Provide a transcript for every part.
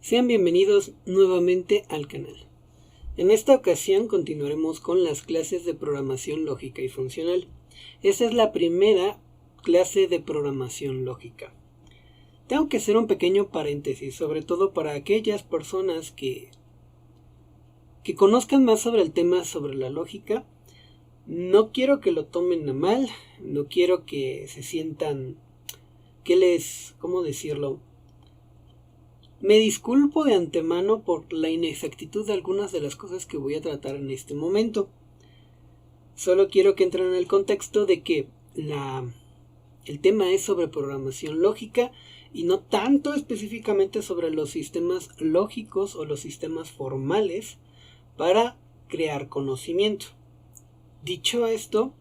Sean bienvenidos nuevamente al canal. En esta ocasión continuaremos con las clases de programación lógica y funcional. Esta es la primera clase de programación lógica. Tengo que hacer un pequeño paréntesis, sobre todo para aquellas personas que conozcan más sobre el tema sobre la lógica. No quiero que lo tomen a mal, no quiero que se sientan, ¿cómo decirlo? Me disculpo de antemano por la inexactitud de algunas de las cosas que voy a tratar en este momento. Solo quiero que entren en el contexto de que el tema es sobre programación lógica y no tanto específicamente sobre los sistemas lógicos o los sistemas formales para crear conocimiento. Dicho esto,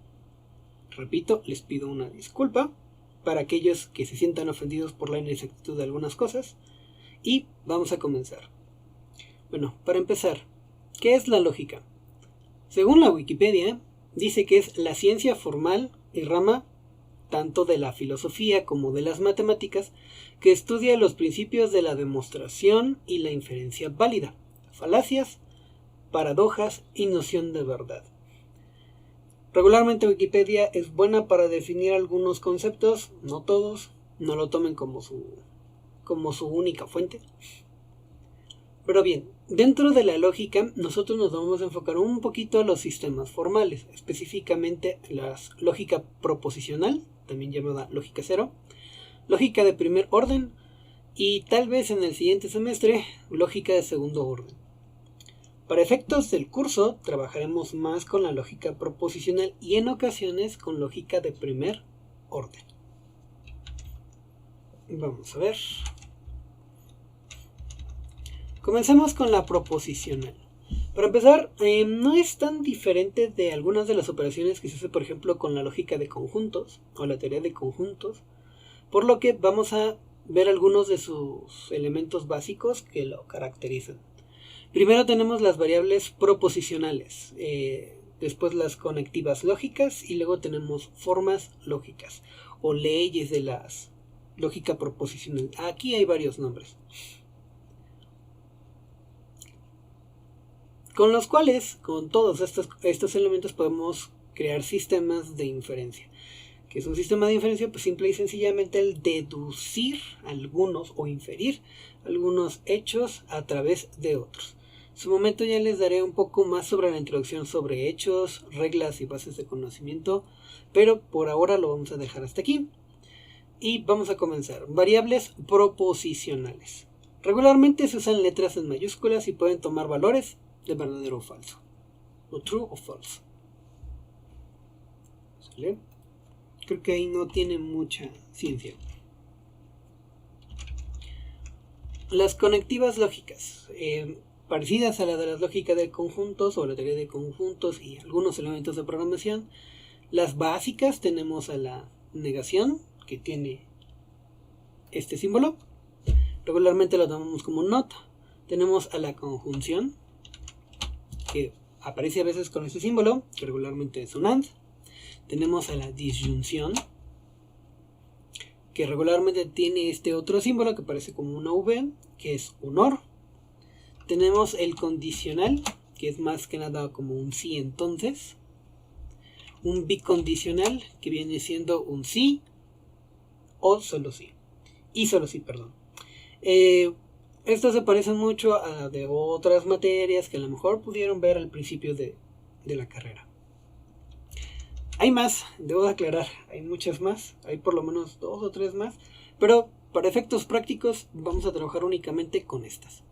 repito, les pido una disculpa para aquellos que se sientan ofendidos por la inexactitud de algunas cosas. Y vamos a comenzar. Bueno, para empezar, ¿qué es la lógica? Según la Wikipedia, dice que es la ciencia formal y rama tanto de la filosofía como de las matemáticas que estudia los principios de la demostración y la inferencia válida, falacias, paradojas y noción de verdad. Regularmente Wikipedia es buena para definir algunos conceptos, no todos, no lo tomen como su única fuente. Pero bien, dentro de la lógica nosotros nos vamos a enfocar un poquito a los sistemas formales, específicamente la lógica proposicional, también llamada lógica cero, lógica de primer orden y tal vez en el siguiente semestre lógica de segundo orden. Para efectos del curso trabajaremos más con la lógica proposicional y en ocasiones con lógica de primer orden. Vamos a ver. Comencemos con la proposicional. Para empezar, no es tan diferente de algunas de las operaciones que se hace, por ejemplo, con la lógica de conjuntos o la teoría de conjuntos, por lo que vamos a ver algunos de sus elementos básicos que lo caracterizan. Primero tenemos las variables proposicionales, después las conectivas lógicas y luego tenemos formas lógicas o leyes de la lógica proposicional. Aquí hay varios nombres, con los cuales, con todos estos elementos podemos crear sistemas de inferencia. ¿Qué es un sistema de inferencia? Pues simple y sencillamente el deducir algunos o inferir algunos hechos a través de otros. En su momento ya les daré un poco más sobre la introducción sobre hechos, reglas y bases de conocimiento, pero por ahora lo vamos a dejar hasta aquí. Y vamos a comenzar. Variables proposicionales. Regularmente se usan letras en mayúsculas y pueden tomar valores de verdadero o falso, o true o false. ¿Sale? Creo que ahí no tiene mucha ciencia. Las conectivas lógicas, parecidas a la de la lógica de conjuntos o la teoría de conjuntos y algunos elementos de programación. Las básicas tenemos a la negación, que tiene este símbolo, regularmente lo tomamos como not. Tenemos a la conjunción, que aparece a veces con este símbolo, que regularmente es un AND. Tenemos a la disyunción, que regularmente tiene este otro símbolo que parece como una V, que es un OR. Tenemos el condicional, que es más que nada como un sí entonces. Un bicondicional, que viene siendo un sí o solo sí. Y solo sí, perdón. Estos se parecen mucho a de otras materias que a lo mejor pudieron ver al principio de la carrera. Hay más, debo aclarar, hay muchas más, hay por lo menos 2 o 3 más, pero para efectos prácticos vamos a trabajar únicamente con estas.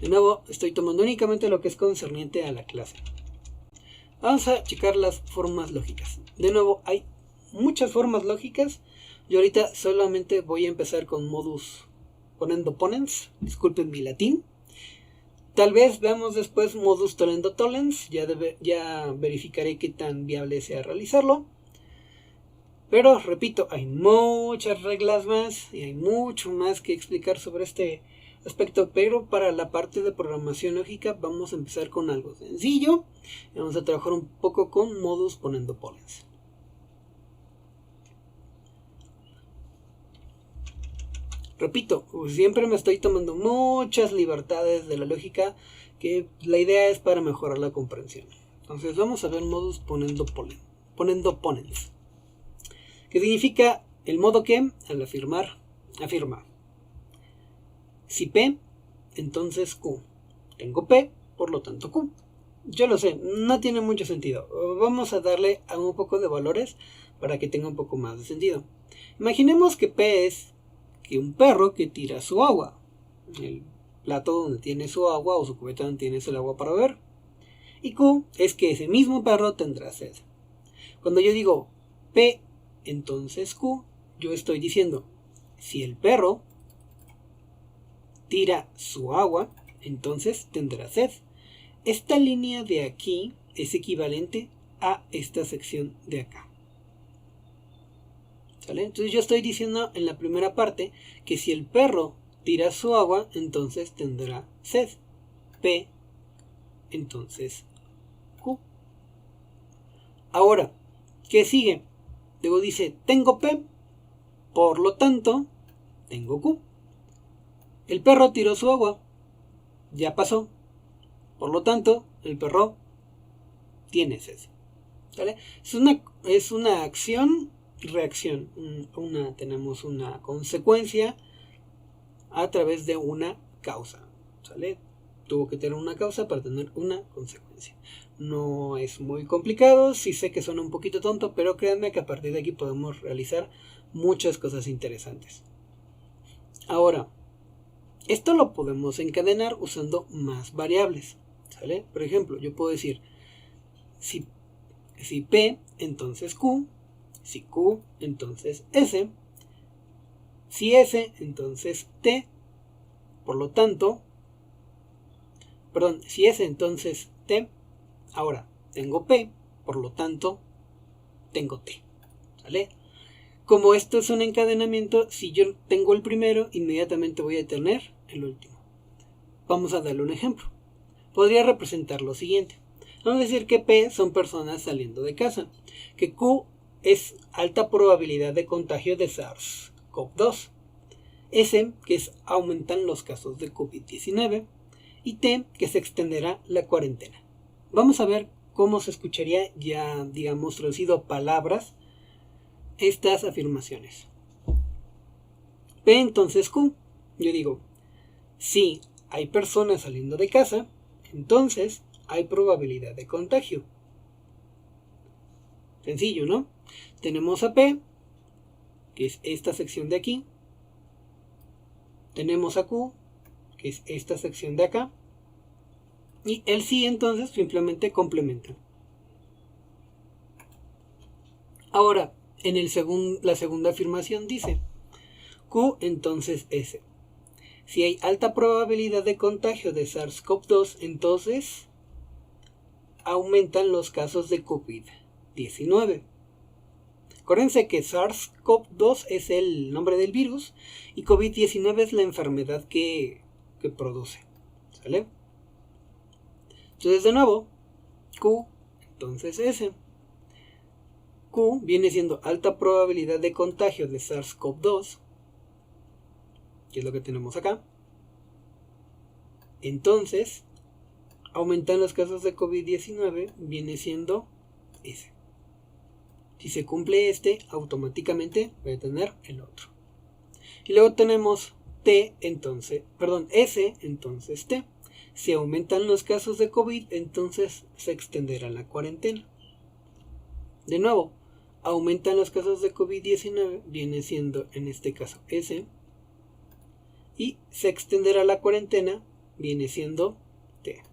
De nuevo, estoy tomando únicamente lo que es concerniente a la clase. Vamos a checar las formas lógicas. De nuevo, hay muchas formas lógicas. Yo ahorita solamente voy a empezar con modus ponendo ponens, disculpen mi latín. Tal vez veamos después modus tollendo tollens, ya verificaré qué tan viable sea realizarlo. Pero repito, hay muchas reglas más y hay mucho más que explicar sobre este aspecto, pero para la parte de programación lógica vamos a empezar con algo sencillo y vamos a trabajar un poco con modus ponendo ponens. Repito, siempre me estoy tomando muchas libertades de la lógica, que la idea es para mejorar la comprensión. Entonces vamos a ver modus ponendo ponens, que significa el modo que, al afirmar, afirma. Si P, entonces Q. Tengo P, por lo tanto Q. Yo lo sé, no tiene mucho sentido. Vamos a darle a un poco de valores para que tenga un poco más de sentido. Imaginemos que P es que un perro que tira su agua. El plato donde tiene su agua o su cubeta donde tiene el agua para beber. Y Q es que ese mismo perro tendrá sed. Cuando yo digo P, entonces Q, yo estoy diciendo, si el perro tira su agua, entonces tendrá sed. Esta línea de aquí es equivalente a esta sección de acá. ¿Sale? Entonces yo estoy diciendo en la primera parte que si el perro tira su agua, entonces tendrá sed. P, entonces Q. Ahora, ¿qué sigue? Luego dice, tengo P, por lo tanto, tengo Q. El perro tiró su agua, ya pasó. Por lo tanto, el perro tiene sed. ¿Vale? Es una acción-reacción. Tenemos una consecuencia a través de una causa. ¿Sale? Tuvo que tener una causa para tener una consecuencia. No es muy complicado, sí sé que suena un poquito tonto, pero créanme que a partir de aquí podemos realizar muchas cosas interesantes. Ahora, esto lo podemos encadenar usando más variables. ¿Sale? Por ejemplo, yo puedo decir, si P, entonces Q, si Q, entonces S, si S, entonces T, por lo tanto, si S, entonces T, ahora tengo P, por lo tanto, tengo T. ¿Sale? Como esto es un encadenamiento, si yo tengo el primero, inmediatamente voy a tener el último. Vamos a darle un ejemplo. Podría representar lo siguiente. Vamos a decir que P son personas saliendo de casa, que Q es alta probabilidad de contagio de SARS-CoV-2, S que es aumentan los casos de COVID-19 y T que se extenderá la cuarentena. Vamos a ver cómo se escucharía ya, digamos, traducido a palabras estas afirmaciones. P entonces Q. Yo digo, si hay personas saliendo de casa, entonces hay probabilidad de contagio. Sencillo, ¿no? Tenemos a P, que es esta sección de aquí. Tenemos a Q, que es esta sección de acá. Y el sí entonces simplemente complementa. Ahora, en la segunda afirmación dice, Q entonces S. Si hay alta probabilidad de contagio de SARS-CoV-2, entonces aumentan los casos de COVID-19. Acuérdense que SARS-CoV-2 es el nombre del virus y COVID-19 es la enfermedad que produce. ¿Sale? Entonces, de nuevo, Q, entonces S. Q viene siendo alta probabilidad de contagio de SARS-CoV-2, que es lo que tenemos acá. Entonces, aumentan los casos de COVID-19, viene siendo S. Si se cumple este, automáticamente voy a tener el otro. Y luego tenemos S, entonces T. Si aumentan los casos de COVID, entonces se extenderá la cuarentena. De nuevo, aumentan los casos de COVID-19, viene siendo en este caso S. Y se extenderá la cuarentena, viene siendo T.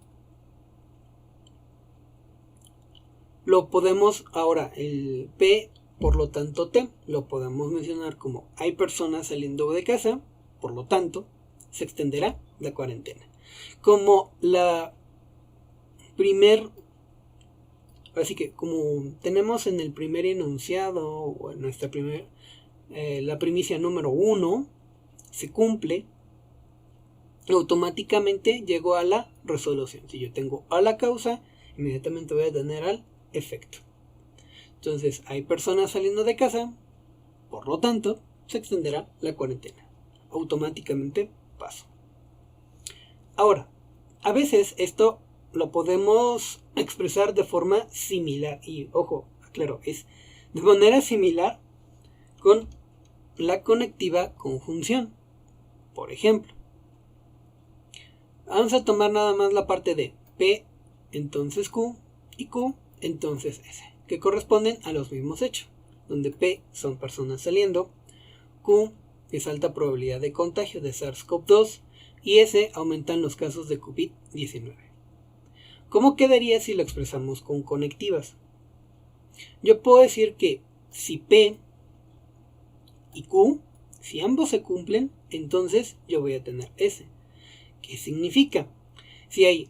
Lo podemos ahora, el P, por lo tanto T, lo podemos mencionar como hay personas saliendo de casa, por lo tanto, se extenderá la cuarentena. Como así que como tenemos en el primer enunciado, o en nuestra la primicia número 1, se cumple, automáticamente llego a la resolución. Si yo tengo a la causa, inmediatamente voy a tener al efecto. Entonces, hay personas saliendo de casa, por lo tanto, se extenderá la cuarentena. automáticamente paso. Ahora, a veces esto lo podemos expresar de forma similar. Y ojo, aclaro, es de manera similar con la conectiva conjunción. Por ejemplo, vamos a tomar nada más la parte de P, entonces Q, y Q, entonces S, que corresponden a los mismos hechos, donde P son personas saliendo, Q es alta probabilidad de contagio de SARS-CoV-2 y S aumentan los casos de COVID-19. ¿Cómo quedaría si lo expresamos con conectivas? Yo puedo decir que si P y Q, si ambos se cumplen, entonces yo voy a tener S. ¿Qué significa? Si hay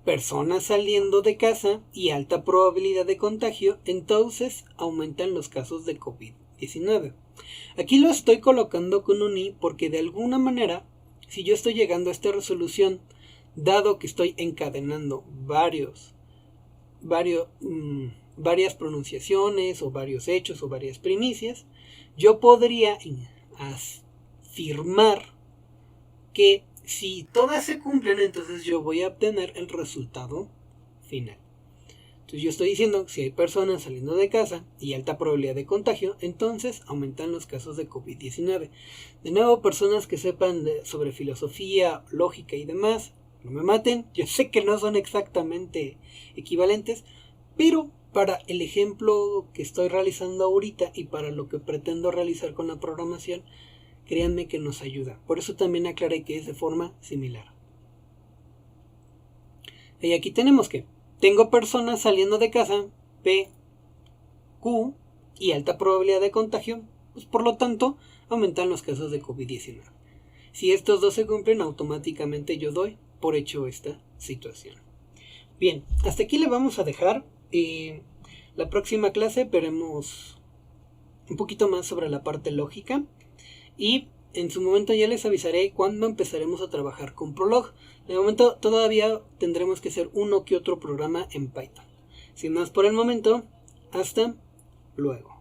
personas saliendo de casa y alta probabilidad de contagio, entonces aumentan los casos de COVID-19. Aquí lo estoy colocando con un I porque de alguna manera, si yo estoy llegando a esta resolución, dado que estoy encadenando varias pronunciaciones o varios hechos o varias primicias, yo podría afirmar que si todas se cumplen, entonces yo voy a obtener el resultado final. Entonces yo estoy diciendo que si hay personas saliendo de casa y alta probabilidad de contagio, entonces aumentan los casos de COVID-19. De nuevo, personas que sepan sobre filosofía, lógica y demás, no me maten, yo sé que no son exactamente equivalentes, pero para el ejemplo que estoy realizando ahorita y para lo que pretendo realizar con la programación, créanme que nos ayuda. Por eso también aclaré que es de forma similar. Y aquí tenemos que tengo personas saliendo de casa, P, Q y alta probabilidad de contagio, pues por lo tanto aumentan los casos de COVID-19. Si estos dos se cumplen, automáticamente yo doy por hecho esta situación. Bien, hasta aquí le vamos a dejar. La próxima clase veremos un poquito más sobre la parte lógica y en su momento ya les avisaré cuándo empezaremos a trabajar con Prolog. De momento todavía tendremos que hacer uno que otro programa en Python. Sin más por el momento, hasta luego.